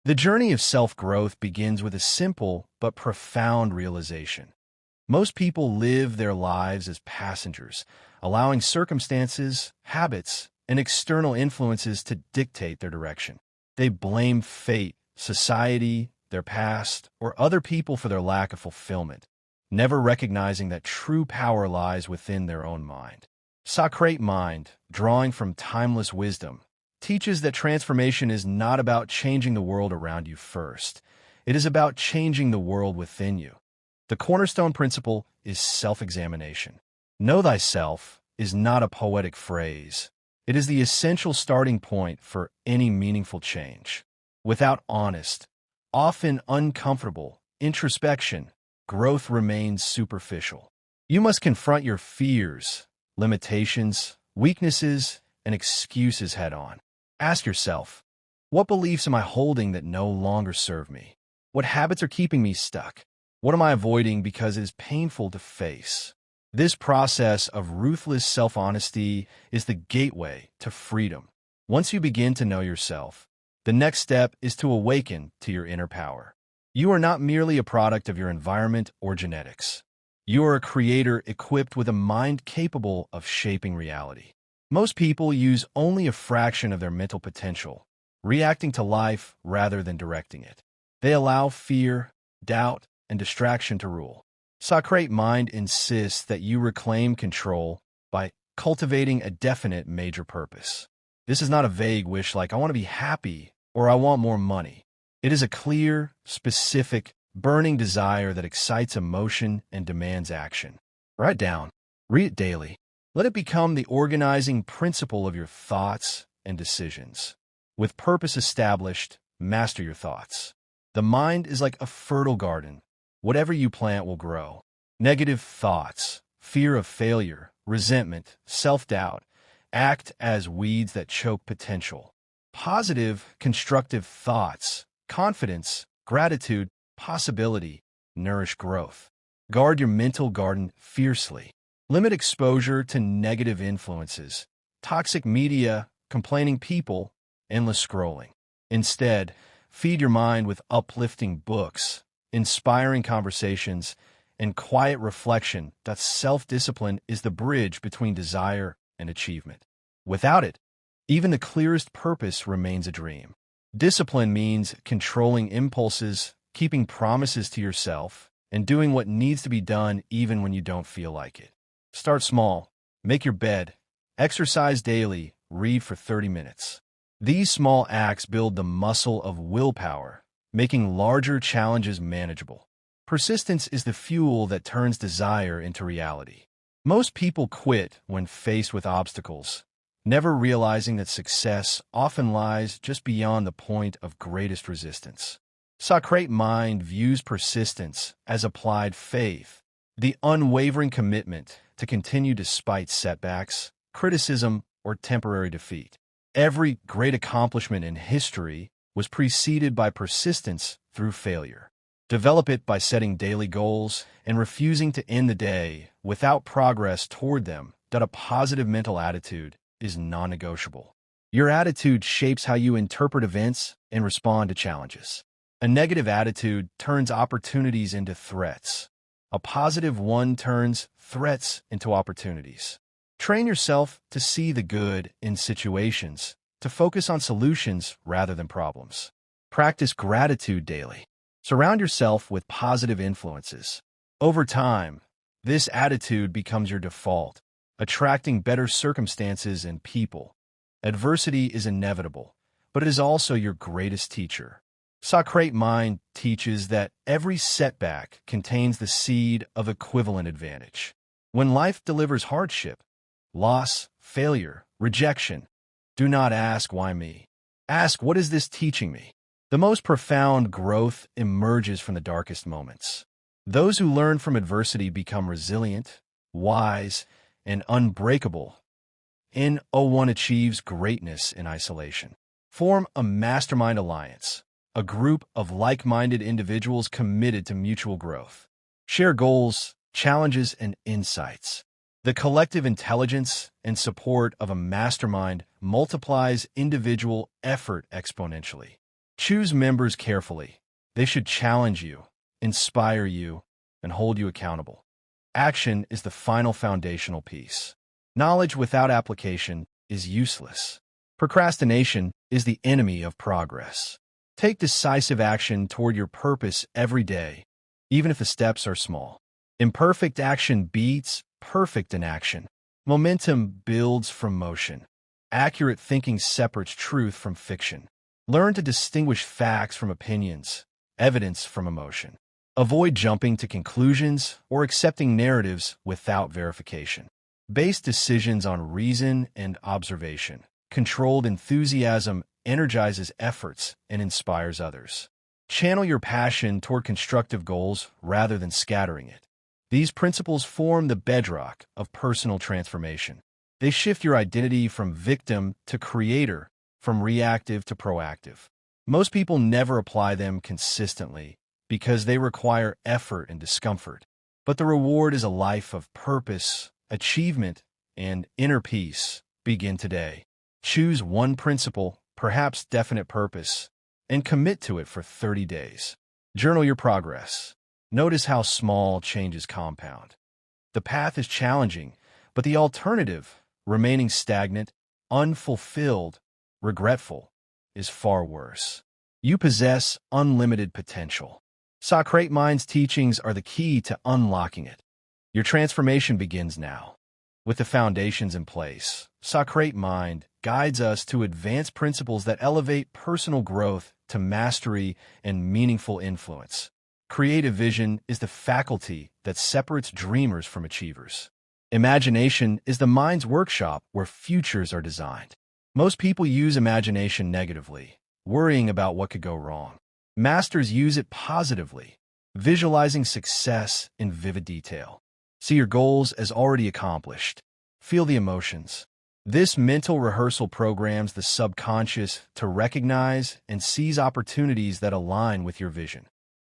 The journey of self-growth begins with a simple but profound realization. Most people live their lives as passengers, allowing circumstances, habits, and external influences to dictate their direction. They blame fate, society, their past, or other people for their lack of fulfillment, never recognizing that true power lies within their own mind. Socrate Mind, drawing from timeless wisdom, teaches that transformation is not about changing the world around you first. It is about changing the world within you. The cornerstone principle is self-examination. Know thyself is not a poetic phrase. It is the essential starting point for any meaningful change. Without honest, often uncomfortable, introspection, growth remains superficial. You must confront your fears, limitations, weaknesses, and excuses head-on. Ask yourself, what beliefs am I holding that no longer serve me? What habits are keeping me stuck? What am I avoiding because it is painful to face? This process of ruthless self-honesty is the gateway to freedom. Once you begin to know yourself, the next step is to awaken to your inner power. You are not merely a product of your environment or genetics. You are a creator equipped with a mind capable of shaping reality. Most people use only a fraction of their mental potential, reacting to life rather than directing it. They allow fear, doubt, and distraction to rule. Socrate Mind insists that you reclaim control by cultivating a definite major purpose. This is not a vague wish like, I want to be happy or I want more money. It is a clear, specific, burning desire that excites emotion and demands action. Write it down. Read it daily. Let it become the organizing principle of your thoughts and decisions. With purpose established, master your thoughts. The mind is like a fertile garden. Whatever you plant will grow. Negative thoughts, fear of failure, resentment, self-doubt, act as weeds that choke potential. Positive, constructive thoughts, confidence, gratitude, possibility, nourish growth. Guard your mental garden fiercely. Limit exposure to negative influences, toxic media, complaining people, endless scrolling. Instead, feed your mind with uplifting books, inspiring conversations, and quiet reflection. That self-discipline is the bridge between desire and achievement. Without it, even the clearest purpose remains a dream. Discipline means controlling impulses, keeping promises to yourself, and doing what needs to be done even when you don't feel like it. Start small. Make your bed. Exercise daily. Read for 30 minutes. These small acts build the muscle of willpower, making larger challenges manageable. Persistence is the fuel that turns desire into reality. Most people quit when faced with obstacles, never realizing that success often lies just beyond the point of greatest resistance. Socrate Mind views persistence as applied faith, the unwavering commitment to continue despite setbacks, criticism, or temporary defeat. Every great accomplishment in history was preceded by persistence through failure. Develop it by setting daily goals and refusing to end the day without progress toward them. That a positive mental attitude is non-negotiable. Your attitude shapes how you interpret events and respond to challenges. A negative attitude turns opportunities into threats. A positive one turns threats into opportunities. Train yourself to see the good in situations, to focus on solutions rather than problems. Practice gratitude daily. Surround yourself with positive influences. Over time, this attitude becomes your default, attracting better circumstances and people. Adversity is inevitable, but it is also your greatest teacher. Socrate Mind teaches that every setback contains the seed of equivalent advantage. When life delivers hardship, loss, failure, rejection, do not ask, why me? Ask, what is this teaching me? The most profound growth emerges from the darkest moments. Those who learn from adversity become resilient, wise, and unbreakable. No1 achieves greatness in isolation. Form a mastermind alliance, a group of like-minded individuals committed to mutual growth. Share goals, challenges, and insights. The collective intelligence and support of a mastermind multiplies individual effort exponentially. Choose members carefully. They should challenge you, inspire you, and hold you accountable. Action is the final foundational piece. Knowledge without application is useless. Procrastination is the enemy of progress. Take decisive action toward your purpose every day, even if the steps are small. Imperfect action beats perfect inaction. Momentum builds from motion. Accurate thinking separates truth from fiction. Learn to distinguish facts from opinions, evidence from emotion. Avoid jumping to conclusions or accepting narratives without verification. Base decisions on reason and observation. Controlled enthusiasm energizes efforts and inspires others. Channel your passion toward constructive goals rather than scattering it. These principles form the bedrock of personal transformation. They shift your identity from victim to creator, from reactive to proactive. Most people never apply them consistently because they require effort and discomfort. But the reward is a life of purpose, achievement, and inner peace. Begin today. Choose one principle, perhaps definite purpose, and commit to it for 30 days. Journal your progress. Notice how small changes compound. The path is challenging, but the alternative, remaining stagnant, unfulfilled, regretful, is far worse. You possess unlimited potential. Socrate Mind's teachings are the key to unlocking it. Your transformation begins now. With the foundations in place, Socrate Mind guides us to advanced principles that elevate personal growth to mastery and meaningful influence. Creative vision is the faculty that separates dreamers from achievers. Imagination is the mind's workshop where futures are designed. Most people use imagination negatively, worrying about what could go wrong. Masters use it positively, visualizing success in vivid detail. See your goals as already accomplished. Feel the emotions. This mental rehearsal programs the subconscious to recognize and seize opportunities that align with your vision.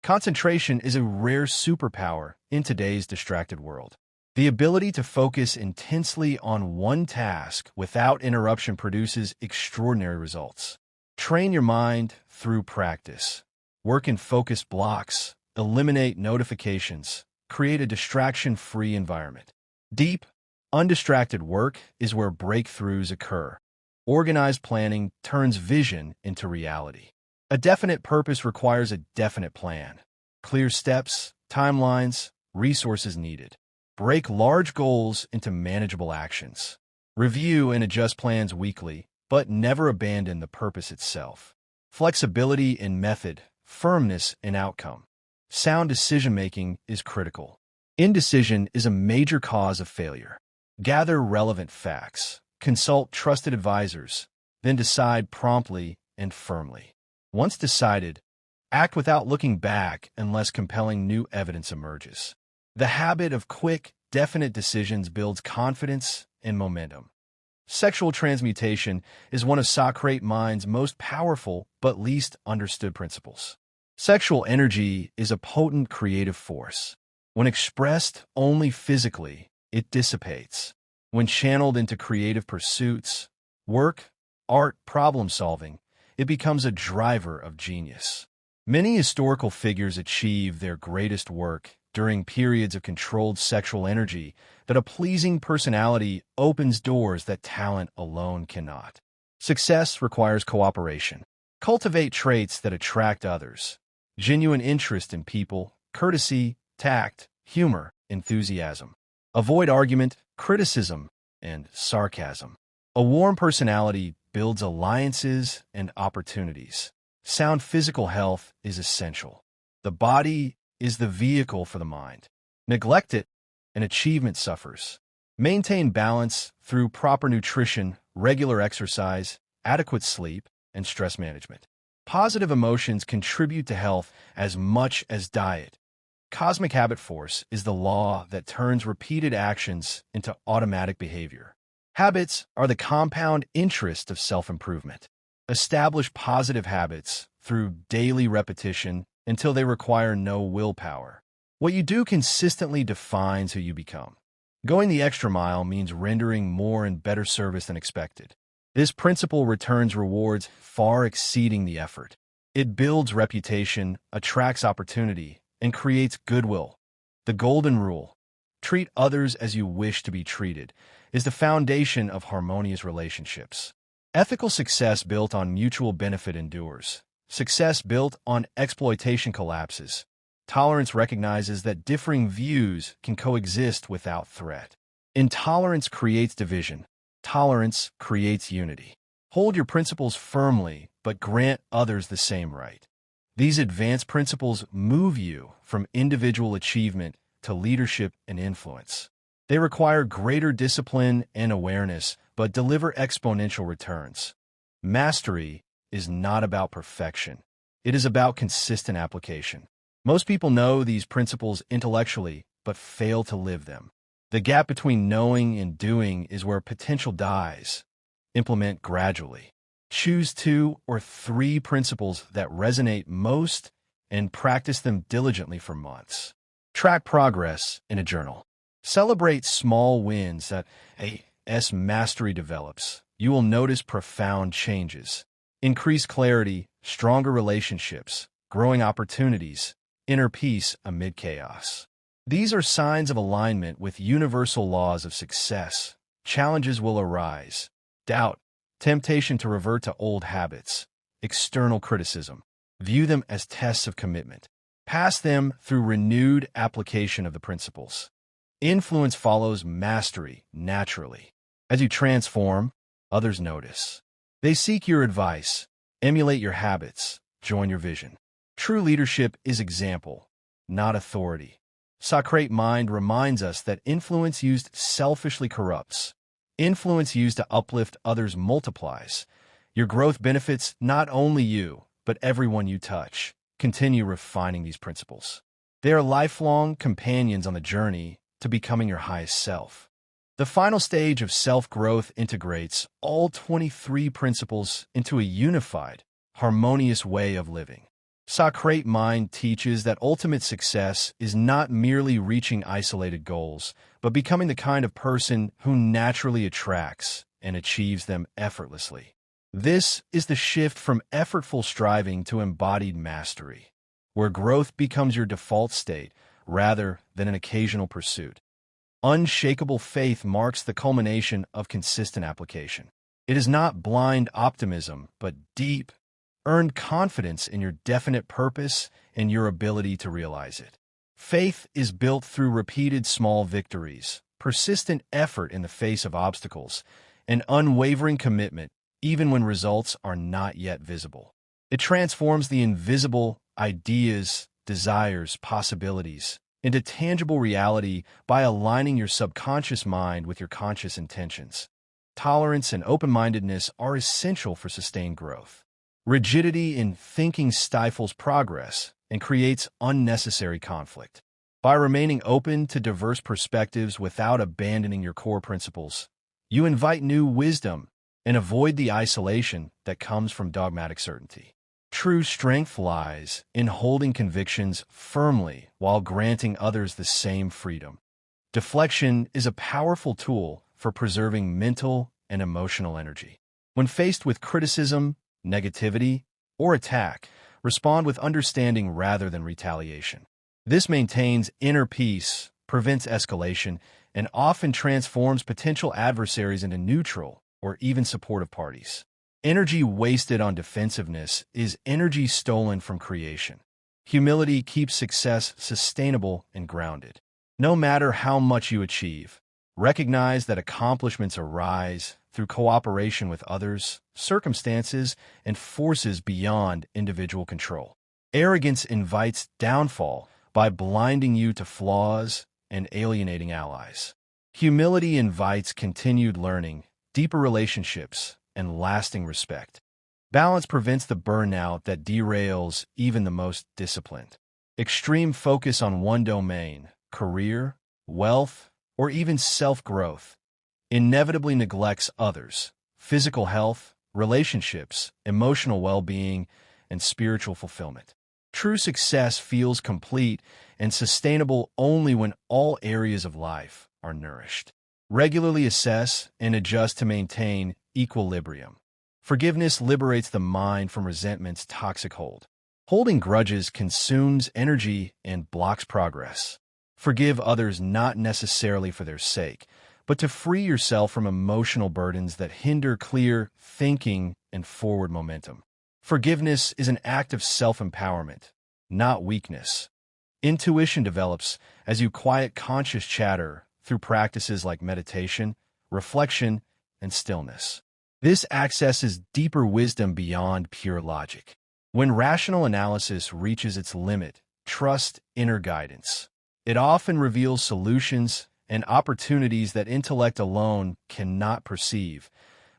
Concentration is a rare superpower in today's distracted world. The ability to focus intensely on one task without interruption produces extraordinary results. Train your mind through practice. Work in focused blocks, eliminate notifications, create a distraction-free environment. Deep, undistracted work is where breakthroughs occur. Organized planning turns vision into reality. A definite purpose requires a definite plan. Clear steps, timelines, resources needed. Break large goals into manageable actions. Review and adjust plans weekly, but never abandon the purpose itself. Flexibility in method, firmness in outcome. Sound decision-making is critical. Indecision is a major cause of failure. Gather relevant facts, consult trusted advisors, then decide promptly and firmly. Once decided, act without looking back unless compelling new evidence emerges. The habit of quick, definite decisions builds confidence and momentum. Sexual transmutation is one of Socrate Mind's most powerful but least understood principles. Sexual energy is a potent creative force. When expressed only physically, it dissipates. When channeled into creative pursuits, work, art, problem-solving, it becomes a driver of genius. Many historical figures achieve their greatest work during periods of controlled sexual energy that a pleasing personality opens doors that talent alone cannot. Success requires cooperation. Cultivate traits that attract others. Genuine interest in people, courtesy, tact, humor, enthusiasm. Avoid argument, criticism, and sarcasm. A warm personality builds alliances and opportunities. Sound physical health is essential. The body is the vehicle for the mind. Neglect it, and achievement suffers. Maintain balance through proper nutrition, regular exercise, adequate sleep, and stress management. Positive emotions contribute to health as much as diet. Cosmic habit force is the law that turns repeated actions into automatic behavior. Habits are the compound interest of self-improvement. Establish positive habits through daily repetition until they require no willpower. What you do consistently defines who you become. Going the extra mile means rendering more and better service than expected. This principle returns rewards far exceeding the effort. It builds reputation, attracts opportunity, and creates goodwill. The golden rule, treat others as you wish to be treated, is the foundation of harmonious relationships. Ethical success built on mutual benefit endures. Success built on exploitation collapses. Tolerance recognizes that differing views can coexist without threat. Intolerance creates division. Tolerance creates unity. Hold your principles firmly, but grant others the same right. These advanced principles move you from individual achievement to leadership and influence. They require greater discipline and awareness, but deliver exponential returns. Mastery is not about perfection. It is about consistent application. Most people know these principles intellectually, but fail to live them. The gap between knowing and doing is where potential dies. Implement gradually. Choose 2 or 3 principles that resonate most and practice them diligently for months. Track progress in a journal. Celebrate small wins as mastery develops. You will notice profound changes. Increased clarity, stronger relationships, growing opportunities, inner peace amid chaos. These are signs of alignment with universal laws of success. Challenges will arise. Doubt, temptation to revert to old habits, external criticism. View them as tests of commitment. Pass them through renewed application of the principles. Influence follows mastery naturally. As you transform, others notice. They seek your advice, emulate your habits, join your vision. True leadership is example, not authority. Socrate Mind reminds us that influence used selfishly corrupts. Influence used to uplift others multiplies. Your growth benefits not only you, but everyone you touch. Continue refining these principles. They are lifelong companions on the journey to becoming your highest self. The final stage of self-growth integrates all 23 principles into a unified, harmonious way of living. Socrate Mind teaches that ultimate success is not merely reaching isolated goals, but becoming the kind of person who naturally attracts and achieves them effortlessly. This is the shift from effortful striving to embodied mastery, where growth becomes your default state rather than an occasional pursuit. Unshakable faith marks the culmination of consistent application. It is not blind optimism, but deep, earned confidence in your definite purpose and your ability to realize it. Faith is built through repeated small victories, persistent effort in the face of obstacles, and unwavering commitment even when results are not yet visible. It transforms the invisible ideas, desires, possibilities into tangible reality by aligning your subconscious mind with your conscious intentions. Tolerance and open-mindedness are essential for sustained growth. Rigidity in thinking stifles progress and creates unnecessary conflict. By remaining open to diverse perspectives without abandoning your core principles, you invite new wisdom and avoid the isolation that comes from dogmatic certainty. True strength lies in holding convictions firmly while granting others the same freedom. Deflection is a powerful tool for preserving mental and emotional energy. When faced with criticism, negativity, or attack, respond with understanding rather than retaliation. This maintains inner peace, prevents escalation, and often transforms potential adversaries into neutral or even supportive parties. Energy wasted on defensiveness is energy stolen from creation. Humility keeps success sustainable and grounded. No matter how much you achieve, recognize that accomplishments arise through cooperation with others, circumstances, and forces beyond individual control. Arrogance invites downfall by blinding you to flaws and alienating allies. Humility invites continued learning, deeper relationships, and lasting respect. Balance prevents the burnout that derails even the most disciplined. Extreme focus on one domain, career, wealth, or even self-growth, inevitably neglects others, physical health, relationships, emotional well-being, and spiritual fulfillment. True success feels complete and sustainable only when all areas of life are nourished. Regularly assess and adjust to maintain equilibrium. Forgiveness liberates the mind from resentment's toxic hold. Holding grudges consumes energy and blocks progress. Forgive others not necessarily for their sake, but to free yourself from emotional burdens that hinder clear thinking and forward momentum. Forgiveness is an act of self-empowerment, not weakness. Intuition develops as you quiet conscious chatter through practices like meditation, reflection, and stillness. This accesses deeper wisdom beyond pure logic. When rational analysis reaches its limit, trust inner guidance. It often reveals solutions and opportunities that intellect alone cannot perceive.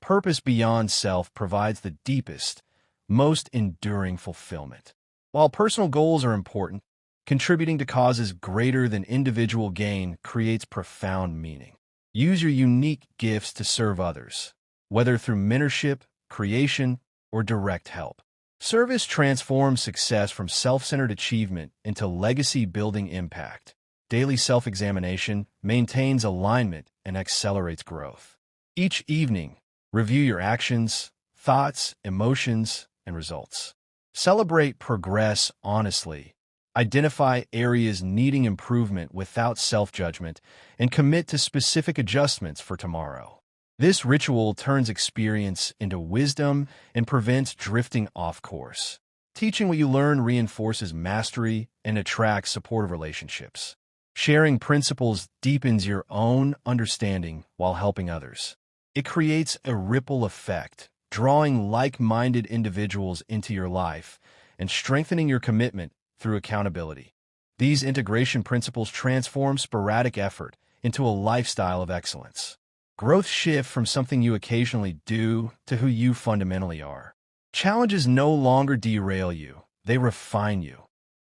Purpose beyond self provides the deepest, most enduring fulfillment. While personal goals are important, contributing to causes greater than individual gain creates profound meaning. Use your unique gifts to serve others, whether through mentorship, creation, or direct help. Service transforms success from self-centered achievement into legacy-building impact. Daily self-examination maintains alignment and accelerates growth. Each evening, review your actions, thoughts, emotions, and results. Celebrate progress honestly. Identify areas needing improvement without self-judgment and commit to specific adjustments for tomorrow. This ritual turns experience into wisdom and prevents drifting off course. Teaching what you learn reinforces mastery and attracts supportive relationships. Sharing principles deepens your own understanding while helping others. It creates a ripple effect, drawing like-minded individuals into your life and strengthening your commitment through accountability. These integration principles transform sporadic effort into a lifestyle of excellence. Growth shifts from something you occasionally do to who you fundamentally are. Challenges no longer derail you, they refine you.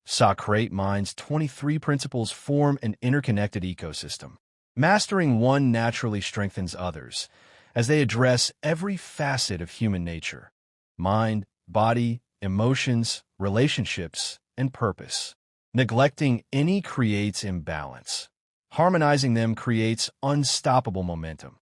Socrate Mind's 23 principles form an interconnected ecosystem. Mastering one naturally strengthens others, as they address every facet of human nature: mind, body, emotions, relationships, and purpose. Neglecting any creates imbalance. Harmonizing them creates unstoppable momentum.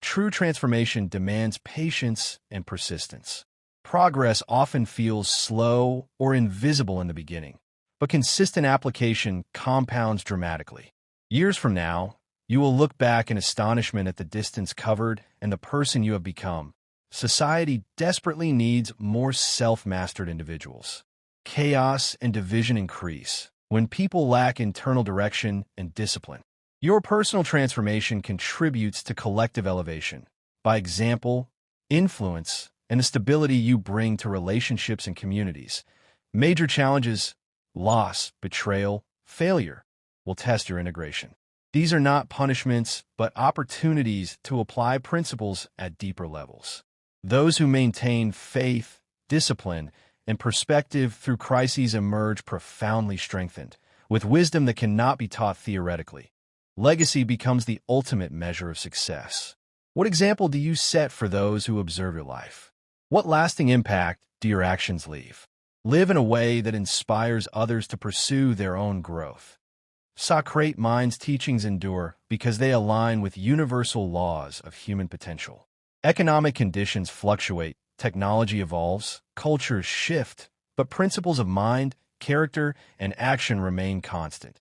True transformation demands patience and persistence. Progress often feels slow or invisible in the beginning, but consistent application compounds dramatically. Years from now, you will look back in astonishment at the distance covered and the person you have become. Society desperately needs more self-mastered individuals. Chaos and division increase when people lack internal direction and discipline. Your personal transformation contributes to collective elevation by example, influence, and the stability you bring to relationships and communities. Major challenges, loss, betrayal, failure, will test your integration. These are not punishments, but opportunities to apply principles at deeper levels. Those who maintain faith, discipline, and perspective through crises emerge profoundly strengthened, with wisdom that cannot be taught theoretically. Legacy becomes the ultimate measure of success. What example do you set for those who observe your life? What lasting impact do your actions leave? Live in a way that inspires others to pursue their own growth. Socrate Mind's teachings endure because they align with universal laws of human potential. Economic conditions fluctuate, technology evolves, cultures shift, but principles of mind, character, and action remain constant.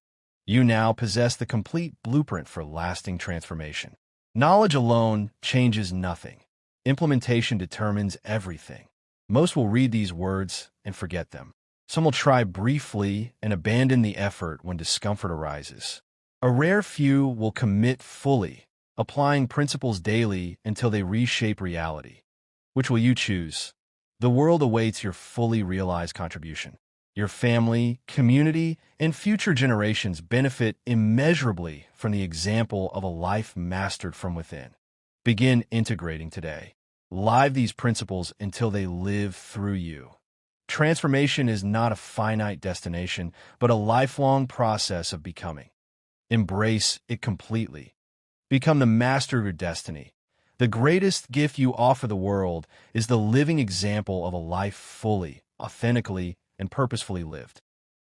You now possess the complete blueprint for lasting transformation. Knowledge alone changes nothing. Implementation determines everything. Most will read these words and forget them. Some will try briefly and abandon the effort when discomfort arises. A rare few will commit fully, applying principles daily until they reshape reality. Which will you choose? The world awaits your fully realized contribution. Your family, community, and future generations benefit immeasurably from the example of a life mastered from within. Begin integrating today. Live these principles until they live through you. Transformation is not a finite destination, but a lifelong process of becoming. Embrace it completely. Become the master of your destiny. The greatest gift you offer the world is the living example of a life fully, authentically, and purposefully lived.